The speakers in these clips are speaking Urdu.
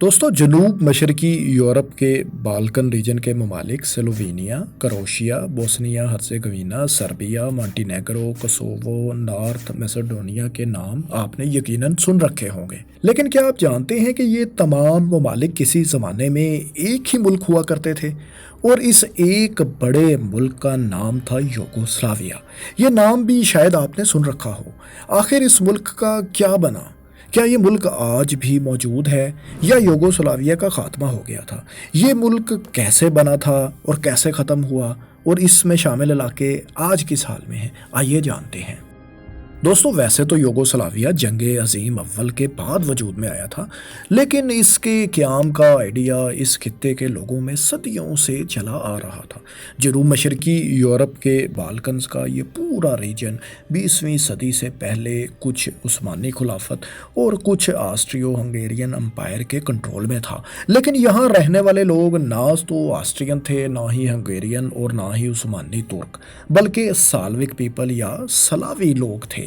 دوستوں، جنوب مشرقی یورپ کے بالکن ریجن کے ممالک Slovenia, Croatia, Bosnia Herzegovina, Serbia, Montenegro, Kosovo, North Macedonia کے نام آپ نے یقیناً سن رکھے ہوں گے۔ لیکن کیا آپ جانتے ہیں کہ یہ تمام ممالک کسی زمانے میں ایک ہی ملک ہوا کرتے تھے؟ اور اس ایک بڑے ملک کا نام تھا یوگوسلاویا۔ یہ نام بھی شاید آپ نے سن رکھا ہو۔ آخر اس ملک کا کیا بنا؟ کیا یہ ملک آج بھی موجود ہے یا یوگوسلاویا کا خاتمہ ہو گیا تھا؟ یہ ملک کیسے بنا تھا اور کیسے ختم ہوا، اور اس میں شامل علاقے آج کس حال میں ہیں؟ آئیے جانتے ہیں۔ دوستوں، ویسے تو یوگوسلاویا جنگ عظیم اول کے بعد وجود میں آیا تھا، لیکن اس کے قیام کا آئیڈیا اس خطے کے لوگوں میں صدیوں سے چلا آ رہا تھا۔ جنوب مشرقی یورپ کے بالکنز کا یہ پورا ریجن 20ویں صدی سے پہلے کچھ عثمانی خلافت اور کچھ آسٹریو ہنگیرین امپائر کے کنٹرول میں تھا، لیکن یہاں رہنے والے لوگ نہ تو آسٹرین تھے، نہ ہی ہنگیرین اور نہ ہی عثمانی ترک، بلکہ سالوک پیپل یا سلاوی لوگ تھے۔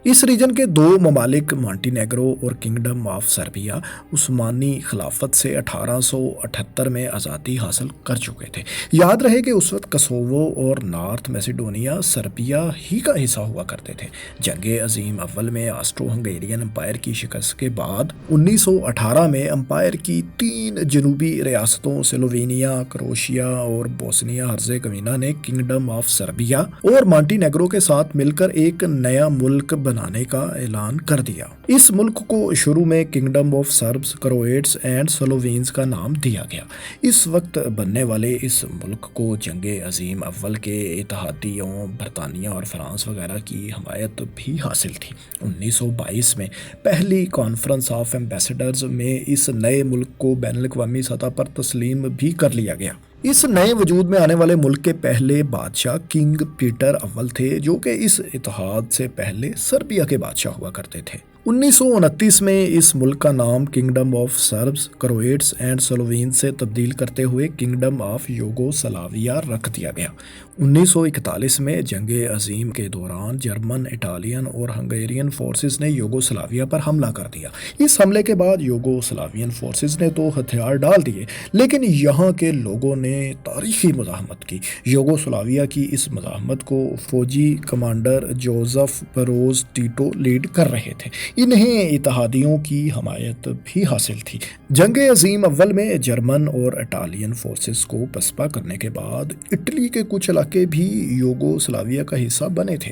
اس ریجن کے دو ممالک مانٹینیگرو اور کنگڈم آف سربیا عثمانی خلافت سے 1878 میں آزادی حاصل کر چکے تھے۔ یاد رہے کہ اس وقت کوسووو اور نارتھ میسیڈونیا سربیا ہی کا حصہ ہوا کرتے تھے۔ جنگ عظیم اول میں آسٹرو ہنگیرین امپائر کی شکست کے بعد 1918 میں امپائر کی 3 جنوبی ریاستوں سلووینیا، کروشیا اور بوسنیا ہرزیگوینا نے کنگڈم آف سربیا اور مانٹینیگرو کے ساتھ مل کر ایک نیا ملک بنانے کا اعلان کر دیا۔ اس ملک کو شروع میں کنگڈم آف سربز، کرویٹس اینڈ سلووینز کا نام دیا گیا۔ اس وقت بننے والے اس ملک کو جنگ عظیم اول کے اتحادیوں برطانیہ اور فرانس وغیرہ کی حمایت بھی حاصل تھی۔ 1922 میں پہلی کانفرنس آف ایمبیسڈرز میں اس نئے ملک کو بین الاقوامی سطح پر تسلیم بھی کر لیا گیا۔ اس نئے وجود میں آنے والے ملک کے پہلے بادشاہ کنگ پیٹر اول تھے، جو کہ اس اتحاد سے پہلے سربیا کے بادشاہ ہوا کرتے تھے۔ 1929 میں اس ملک کا نام کنگڈم آف سربز، کرویٹس اینڈ سلووینز سے تبدیل کرتے ہوئے کنگڈم آف یوگوسلاویا رکھ دیا گیا۔ 1941 میں جنگ عظیم کے دوران جرمن، اٹالین اور ہنگیرین فورسز نے یوگوسلاویا پر حملہ کر دیا۔ اس حملے کے بعد یوگوسلاوین فورسز نے تو ہتھیار ڈال دیے، لیکن یہاں کے لوگوں نے تاریخی مزاحمت کی۔ یوگوسلاویا کی اس مزاحمت کو فوجی کمانڈر جوزف بروز ٹیٹو لیڈ کر رہے تھے۔ انہیں اتحادیوں کی حمایت بھی حاصل تھی۔ جنگ عظیم اول میں جرمن اور اٹالین فورسز کو پسپا کرنے کے بعد اٹلی کے کچھ علاقے بھی یوگوسلاویا کا حصہ بنے تھے۔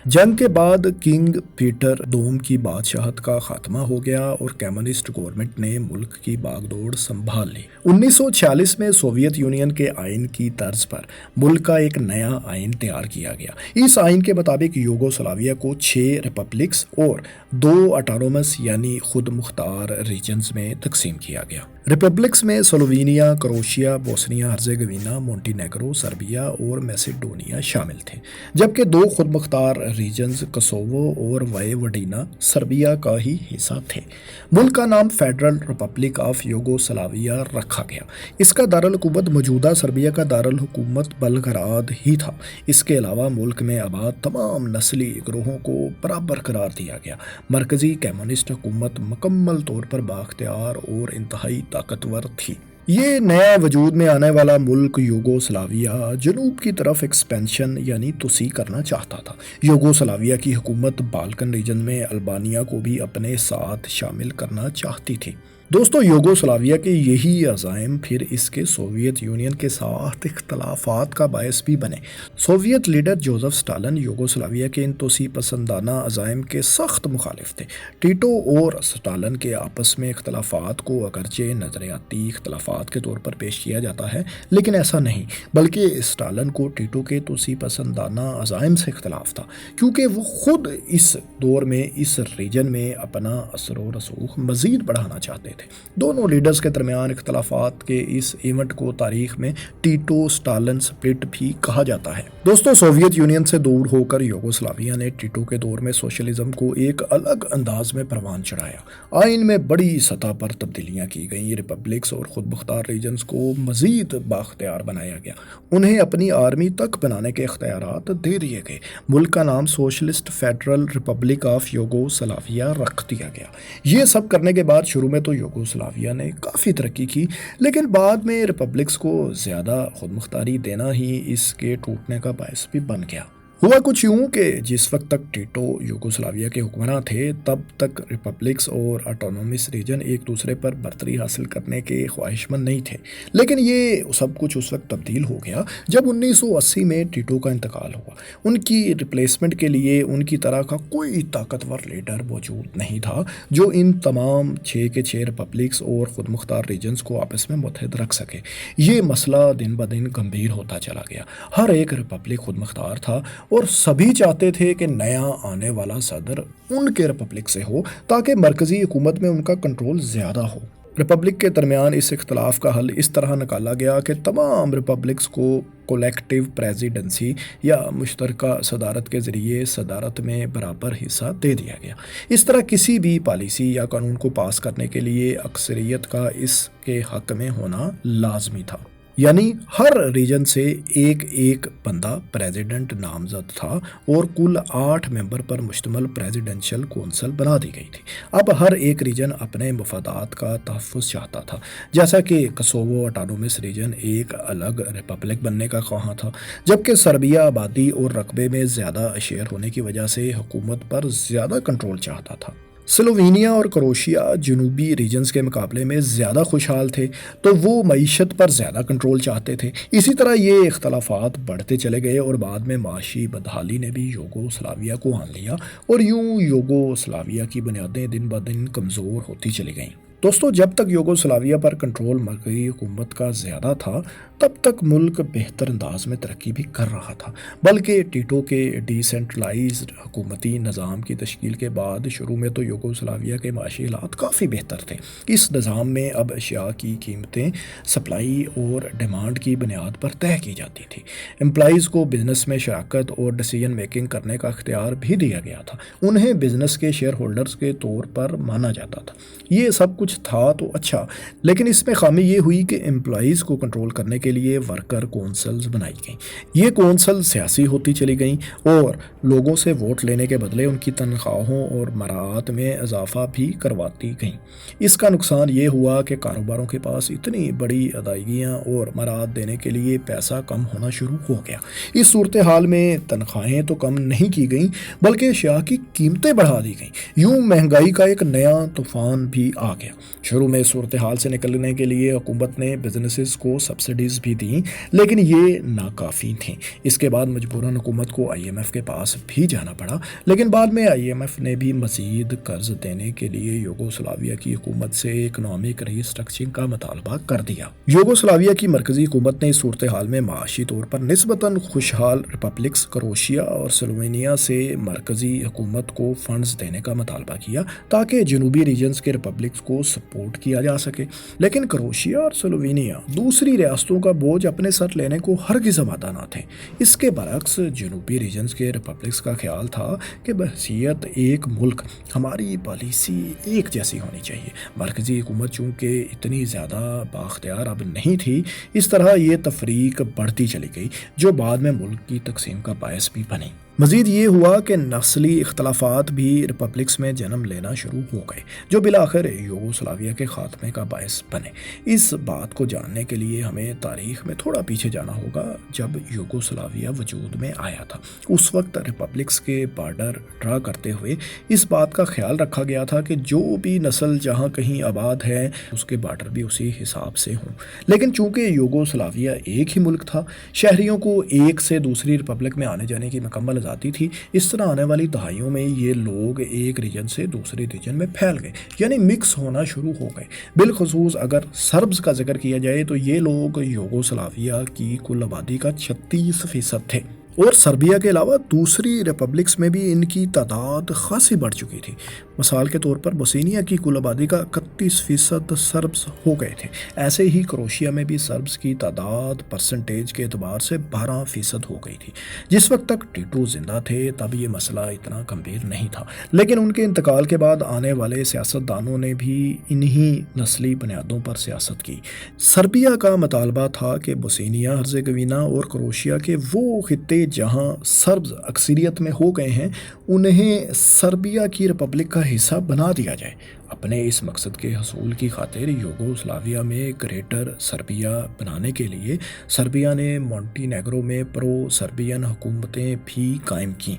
جنگ کے بعد کنگ پیٹر دوم کی بادشاہت کا خاتمہ ہو گیا اور کمیونسٹ گورنمنٹ نے ملک کی باغ دوڑ سنبھال لی۔ 1946 میں سوویت یونین کے آئین کی طرز پر ملک کا ایک نیا آئین تیار کیا گیا۔ اس آئین کے مطابق یوگوسلاویا کو 6 ریپبلکس اور 2 آٹونومس یعنی خود مختار ریجنز میں تقسیم کیا گیا۔ ریپبلکس میں Slovenia, Croatia, Bosnia Herzegovina, مونٹینیگرو، Serbia اور میسیڈونیا شامل تھے، جبکہ 2 خود مختار ریجنز کوسووو اور وائیوڈینا سربیا کا ہی حصہ تھے۔ ملک کا نام فیڈرل ریپبلک آف یوگوسلاویا رکھا گیا۔ اس کا دارالحکومت موجودہ سربیا کا دارالحکومت بلگراد ہی تھا۔ اس کے علاوہ ملک میں آباد تمام نسلی گروہوں کو برابر قرار دیا گیا۔ مرکزی کمیونسٹ حکومت مکمل طور پر بااختیار اور انتہائی طاقتور تھی۔ یہ نیا وجود میں آنے والا ملک یوگوسلاویا جنوب کی طرف ایکسپینشن یعنی توسیع کرنا چاہتا تھا۔ یوگوسلاویا کی حکومت بالکن ریجن میں البانیا کو بھی اپنے ساتھ شامل کرنا چاہتی تھی۔ دوستو، یوگوسلاویا کے یہی عزائم پھر اس کے سوویت یونین کے ساتھ اختلافات کا باعث بھی بنے۔ Soviet leader Joseph Stalin Yugoslavia کے ان توسیع پسندانہ عزائم کے سخت مخالف تھے۔ ٹیٹو اور اسٹالن کے آپس میں اختلافات کو اگرچہ نظریاتی اختلافات کے طور پر پیش کیا جاتا ہے، لیکن ایسا نہیں، بلکہ اسٹالن کو ٹیٹو کے توسیع پسندانہ عزائم سے اختلاف تھا، کیونکہ وہ خود اس دور میں اس ریجن میں اپنا اثر و رسوخ مزید بڑھانا چاہتے تھے۔ دونوں لیڈرز کے درمیان اختلافات کے اس ایونٹ کو تاریخ میں ٹیٹو اسٹالن سپلٹ بھی کہا جاتا ہے۔ دوستو، سوویت یونین سے دور ہو کر یوگوسلاویا نے ٹیٹو کے دور میں سوشلزم کو ایک الگ انداز میں پروان چڑھایا۔ آئین میں بڑی سطح پر تبدیلیاں کی گئیں۔ ریپبلکس اور خود مختار ریجنز کو مزید بااختیار بنایا گیا۔ انہیں اپنی آرمی تک بنانے کے اختیارات دے دیے گئے۔ ملک کا نام socialist federal republic of Yugoslavia رکھ دیا گیا۔ یہ سب کرنے کے بعد شروع میں تو یوگوسلاویا نے کافی ترقی کی، لیکن بعد میں ریپبلکس کو زیادہ خود مختاری دینا ہی اس کے ٹوٹنے کا باعث بھی بن گیا۔ ہوا کچھ یوں کہ جس وقت تک ٹیٹو یوگوسلاویا کے حکمراں تھے تب تک ریپبلکس اور آٹونومس ریجن ایک دوسرے پر برتری حاصل کرنے کے خواہش مند نہیں تھے، لیکن یہ سب کچھ اس وقت تبدیل ہو گیا جب 1980 میں ٹیٹو کا انتقال ہوا۔ ان کی ریپلیسمنٹ کے لیے ان کی طرح کا کوئی طاقتور لیڈر موجود نہیں تھا جو ان تمام 6 کے 6 ریپبلکس اور خود مختار ریجنز کو آپس میں متحد رکھ سکے۔ یہ مسئلہ دن بدن گمبھیر ہوتا چلا گیا۔ ہر ایک ریپبلک خود مختار تھا اور سبھی چاہتے تھے کہ نیا آنے والا صدر ان کے ریپبلک سے ہو تاکہ مرکزی حکومت میں ان کا کنٹرول زیادہ ہو۔ ریپبلک کے درمیان اس اختلاف کا حل اس طرح نکالا گیا کہ تمام ریپبلکس کو کولیکٹیو پریزیڈنسی یا مشترکہ صدارت کے ذریعے صدارت میں برابر حصہ دے دیا گیا۔ اس طرح کسی بھی پالیسی یا قانون کو پاس کرنے کے لیے اکثریت کا اس کے حق میں ہونا لازمی تھا، یعنی ہر ریجن سے ایک بندہ پریزیڈنٹ نامزد تھا اور کل 8 ممبر پر مشتمل پریزیڈنشل کونسل بنا دی گئی تھی۔ اب ہر ایک ریجن اپنے مفادات کا تحفظ چاہتا تھا، جیسا کہ کوسوو آٹونومس ریجن ایک الگ ریپبلک بننے کا خواہاں تھا، جبکہ سربیا آبادی اور رقبے میں زیادہ شیئر ہونے کی وجہ سے حکومت پر زیادہ کنٹرول چاہتا تھا۔ سلووینیا اور کروشیا جنوبی ریجنز کے مقابلے میں زیادہ خوشحال تھے تو وہ معیشت پر زیادہ کنٹرول چاہتے تھے۔ اسی طرح یہ اختلافات بڑھتے چلے گئے اور بعد میں معاشی بدحالی نے بھی یوگوسلاویا کو آن لیا اور یوں یوگوسلاویا کی بنیادیں دن بدن کمزور ہوتی چلی گئیں۔ دوستو، جب تک یوگوسلاویا پر کنٹرول مرکزی حکومت کا زیادہ تھا تب تک ملک بہتر انداز میں ترقی بھی کر رہا تھا، بلکہ ٹیٹو کے ڈی سینٹرلائزڈ حکومتی نظام کی تشکیل کے بعد شروع میں تو یوگوسلاویا کے معاشی حالات کافی بہتر تھے۔ اس نظام میں اب اشیاء کی قیمتیں سپلائی اور ڈیمانڈ کی بنیاد پر طے کی جاتی تھی۔ امپلائیز کو بزنس میں شراکت اور ڈیسیژن میکنگ کرنے کا اختیار بھی دیا گیا تھا، انہیں بزنس کے شیئر ہولڈرز کے طور پر مانا جاتا تھا۔ یہ سب کچھ تھا تو اچھا، لیکن اس میں خامی یہ ہوئی کہ امپلائیز کو کنٹرول کرنے کے لیے ورکر کونسلز بنائی گئیں۔ یہ کونسل سیاسی ہوتی چلی گئیں اور لوگوں سے ووٹ لینے کے بدلے ان کی تنخواہوں اور مراعات میں اضافہ بھی کرواتی گئیں۔ اس کا نقصان یہ ہوا کہ کاروباروں کے پاس اتنی بڑی ادائیگیاں اور مراعات دینے کے لیے پیسہ کم ہونا شروع ہو گیا۔ اس صورتحال میں تنخواہیں تو کم نہیں کی گئیں بلکہ اشیاء کی قیمتیں بڑھا دی گئیں۔ یوں مہنگائی کا ایک نیا طوفان بھی آ گیا۔ شروع میں صورتحال سے نکلنے کے لیے حکومت نے بزنسز کو سبسڈیز بھی دیں، لیکن یہ ناکافی تھیں۔ اس کے بعد مجبوراً حکومت کو IMF کے پاس بھی جانا پڑا، لیکن بعد میں IMF نے بھی مزید قرض دینے کے لیے یوگوسلاویا کی حکومت سے اکنامک ری اسٹرکچرنگ کا مطالبہ کر دیا۔ یوگوسلاویا کی مرکزی حکومت نے اس صورتحال میں معاشی طور پر نسبتاً خوشحال ریپبلکس کروشیا اور سلووینیا سے مرکزی حکومت کو فنڈز دینے کا مطالبہ کیا تاکہ جنوبی ریجنز کے ریپبلکس کو سپورٹ کیا جا سکے، لیکن کروشیا اور سلووینیا دوسری ریاستوں کا بوجھ اپنے سر لینے کو ہرگز آمادہ نہ تھے۔ اس کے برعکس جنوبی ریجنز کے ریپبلکس کا خیال تھا کہ بحیثیت ایک ملک ہماری پالیسی ایک جیسی ہونی چاہیے۔ مرکزی حکومت چونکہ اتنی زیادہ بااختیار اب نہیں تھی، اس طرح یہ تفریق بڑھتی چلی گئی جو بعد میں ملک کی تقسیم کا باعث بھی بنی۔ مزید یہ ہوا کہ نسلی اختلافات بھی ریپبلکس میں جنم لینا شروع ہو گئے جو بالآخر یوگوسلاویا کے خاتمے کا باعث بنے۔ اس بات کو جاننے کے لیے ہمیں تاریخ میں تھوڑا پیچھے جانا ہوگا جب یوگوسلاویا وجود میں آیا تھا۔ اس وقت ریپبلکس کے بارڈر ڈرا کرتے ہوئے اس بات کا خیال رکھا گیا تھا کہ جو بھی نسل جہاں کہیں آباد ہے اس کے بارڈر بھی اسی حساب سے ہوں، لیکن چونکہ یوگوسلاویا ایک ہی ملک تھا، شہریوں کو ایک سے دوسری ریپبلک میں آنے جانے کی مکمل آتی تھی۔ اس طرح آنے والی دہائیوں میں یہ لوگ ایک ریجن سے دوسرے ریجن میں پھیل گئے، یعنی مکس ہونا شروع ہو گئے۔ بالخصوص اگر سربز کا ذکر کیا جائے تو یہ لوگ یوگوسلاویا کی کل آبادی کا 36% تھے، اور سربیا کے علاوہ دوسری ریپبلکس میں بھی ان کی تعداد خاصی بڑھ چکی تھی۔ مثال کے طور پر بوسنیا کی کل آبادی کا 31% سربز ہو گئے تھے۔ ایسے ہی کروشیا میں بھی سربز کی تعداد پرسنٹیج کے اعتبار سے 12% ہو گئی تھی۔ جس وقت تک ٹیٹو زندہ تھے تب یہ مسئلہ اتنا گمبھیر نہیں تھا، لیکن ان کے انتقال کے بعد آنے والے سیاستدانوں نے بھی انہی نسلی بنیادوں پر سیاست کی۔ سربیا کا مطالبہ تھا کہ بوسنیا ہرزیگوینا اور کروشیا کے وہ خطے جہاں سربز اکثریت میں ہو گئے ہیں انہیں سربیا کی ریپبلک کا حصہ بنا دیا جائے۔ اپنے اس مقصد کے حصول کی خاطر یوگوسلاویا میں گریٹر سربیا بنانے کے لیے سربیا نے مونٹینیگرو میں پرو سربین حکومتیں بھی قائم کیں۔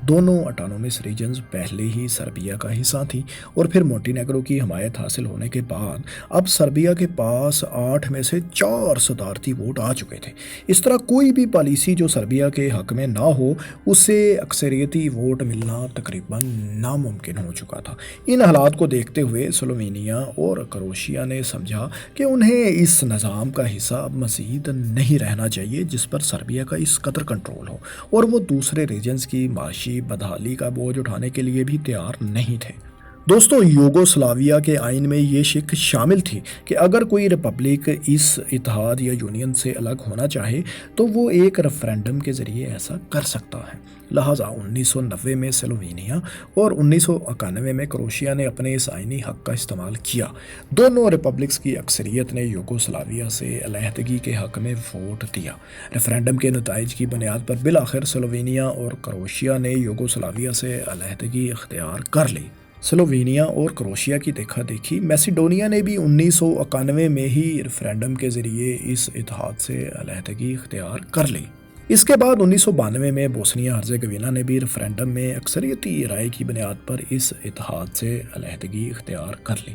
دونوں اٹانومس ریجنز پہلے ہی سربیا کا حصہ تھیں اور پھر مونٹینیگرو کی حمایت حاصل ہونے کے بعد اب سربیا کے پاس 8 میں سے 4 صدارتی ووٹ آ چکے تھے۔ اس طرح کوئی بھی پالیسی جو سربیا کے حق میں نہ ہو اسے اکثریتی ووٹ ملنا تقریباً ناممکن ہو چکا تھا۔ ان حالات کو دیکھتے ہوئے سلووینیا اور کروشیا نے سمجھا کہ انہیں اس نظام کا حصہ مزید نہیں رہنا چاہیے جس پر سربیا کا اس قدر کنٹرول ہو، اور وہ دوسرے ریجنز کی معاشی بدحالی کا بوجھ اٹھانے کے لیے بھی تیار نہیں تھے۔ دوستو، یوگوسلاویا کے آئین میں یہ شک شامل تھی کہ اگر کوئی ریپبلک اس اتحاد یا یونین سے الگ ہونا چاہے تو وہ ایک ریفرینڈم کے ذریعے ایسا کر سکتا ہے۔ لہٰذا 1990 میں سلووینیا اور 1991 میں کروشیا نے اپنے اس آئینی حق کا استعمال کیا۔ دونوں ریپبلکس کی اکثریت نے یوگوسلاویا سے علیحدگی کے حق میں ووٹ دیا۔ ریفرینڈم کے نتائج کی بنیاد پر بالآخر سلووینیا اور کروشیا نے یوگوسلاویا سے علیحدگی اختیار کر لی۔ سلووینیا اور کروشیا کی دیکھا دیکھی میسیڈونیا نے بھی 1991 میں ہی ریفرینڈم کے ذریعے اس اتحاد سے علیحدگی اختیار کر لی۔ اس کے بعد 1992 میں بوسنیا ہرزیگوینا نے بھی ریفرینڈم میں اکثریتی رائے کی بنیاد پر اس اتحاد سے علیحدگی اختیار کر لی۔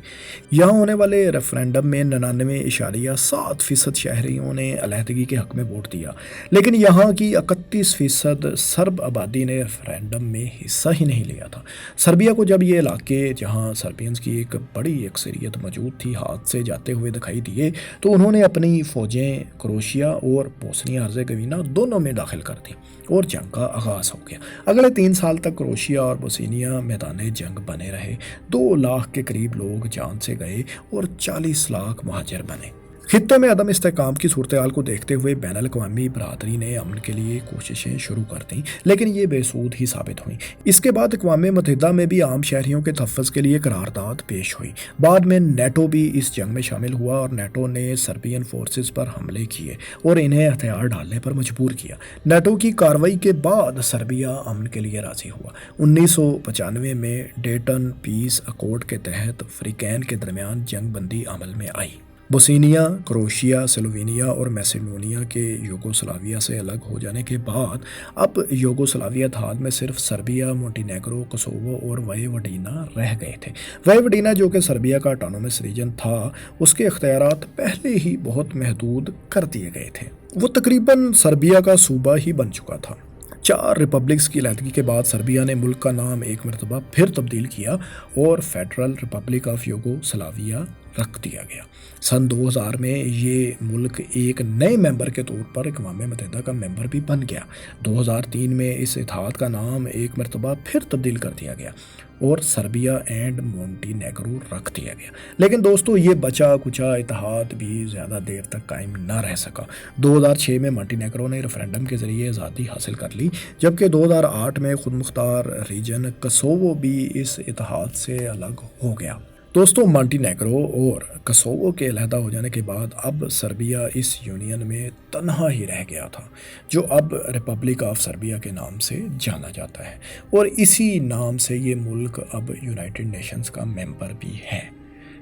یہاں ہونے والے ریفرینڈم میں 99.7% شہریوں نے علیحدگی کے حق میں ووٹ دیا، لیکن یہاں کی 31% سرب آبادی نے ریفرینڈم میں حصہ ہی نہیں لیا تھا۔ سربیا کو جب یہ علاقے جہاں سربینز کی ایک بڑی اکثریت موجود تھی ہاتھ سے جاتے ہوئے دکھائی دیے تو انہوں نے اپنی فوجیں کروشیا اور بوسنیا ہرزیگوینا دونوں میں داخل کر دی اور جنگ کا آغاز ہو گیا۔ اگلے 3 سال تک کروشیا اور بوسنیا میدان جنگ بنے رہے۔ 2 لاکھ کے قریب لوگ جان سے گئے اور 40 لاکھ مہاجر بنے۔ خطے میں عدم استحکام کی صورتحال کو دیکھتے ہوئے بین الاقوامی برادری نے امن کے لیے کوششیں شروع کر دیں، لیکن یہ بے سود ہی ثابت ہوئیں۔ اس کے بعد اقوام متحدہ میں بھی عام شہریوں کے تحفظ کے لیے قرارداد پیش ہوئی۔ بعد میں نیٹو بھی اس جنگ میں شامل ہوا اور نیٹو نے سربین فورسز پر حملے کیے اور انہیں ہتھیار ڈالنے پر مجبور کیا۔ نیٹو کی کارروائی کے بعد سربیا امن کے لیے راضی ہوا۔ 1995 میں ڈیٹن پیس اکورڈ کے تحت فریقین کے درمیان جنگ بندی عمل میں آئی۔ بوسنیا، کروشیا، سلووینیا اور میسیڈونیا کے یوگوسلاویا سے الگ ہو جانے کے بعد اب یوگوسلاویا اتحاد میں صرف سربیا، مونٹینیگرو، کوسوو اور وویوڈینا رہ گئے تھے۔ وویوڈینا جو کہ سربیا کا اٹانومس ریجن تھا، اس کے اختیارات پہلے ہی بہت محدود کر دیے گئے تھے۔ وہ تقریباً سربیا کا صوبہ ہی بن چکا تھا۔ 4 ریپبلکس کی علیحدگی کے بعد سربیا نے ملک کا نام ایک مرتبہ پھر تبدیل کیا اور فیڈرل ریپبلک آف یوگوسلاویا رکھ دیا گیا۔ سن 2000 میں یہ ملک ایک نئے ممبر کے طور پر اقوام متحدہ کا ممبر بھی بن گیا۔ 2003 میں اس اتحاد کا نام ایک مرتبہ پھر تبدیل کر دیا گیا اور سربیا اینڈ مونٹینیگرو رکھ دیا گیا۔ لیکن دوستو، یہ بچا کچا اتحاد بھی زیادہ دیر تک قائم نہ رہ سکا۔ 2006 میں مونٹینیگرو نے ریفرینڈم کے ذریعے آزادی حاصل کر لی، جبکہ 2008 میں خود مختار ریجن کوسوو بھی اس اتحاد سے الگ ہو گیا۔ دوستو، مونٹینیگرو اور کوسوو کے علیحدہ ہو جانے کے بعد اب سربیا اس یونین میں تنہا ہی رہ گیا تھا، جو اب ریپبلک آف سربیا کے نام سے جانا جاتا ہے، اور اسی نام سے یہ ملک اب یونائٹڈ نیشنز کا ممبر بھی ہے۔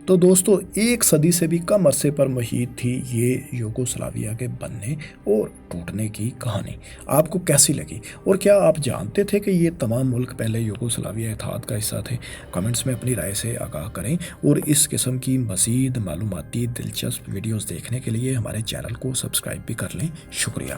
تو دوستو، 1 صدی سے بھی کم عرصے پر محیط تھی یہ یوگوسلاویا کے بننے اور ٹوٹنے کی کہانی۔ آپ کو کیسی لگی؟ اور کیا آپ جانتے تھے کہ یہ تمام ملک پہلے یوگوسلاویا اتحاد کا حصہ تھے؟ کمنٹس میں اپنی رائے سے آگاہ کریں، اور اس قسم کی مزید معلوماتی دلچسپ ویڈیوز دیکھنے کے لیے ہمارے چینل کو سبسکرائب بھی کر لیں۔ شکریہ۔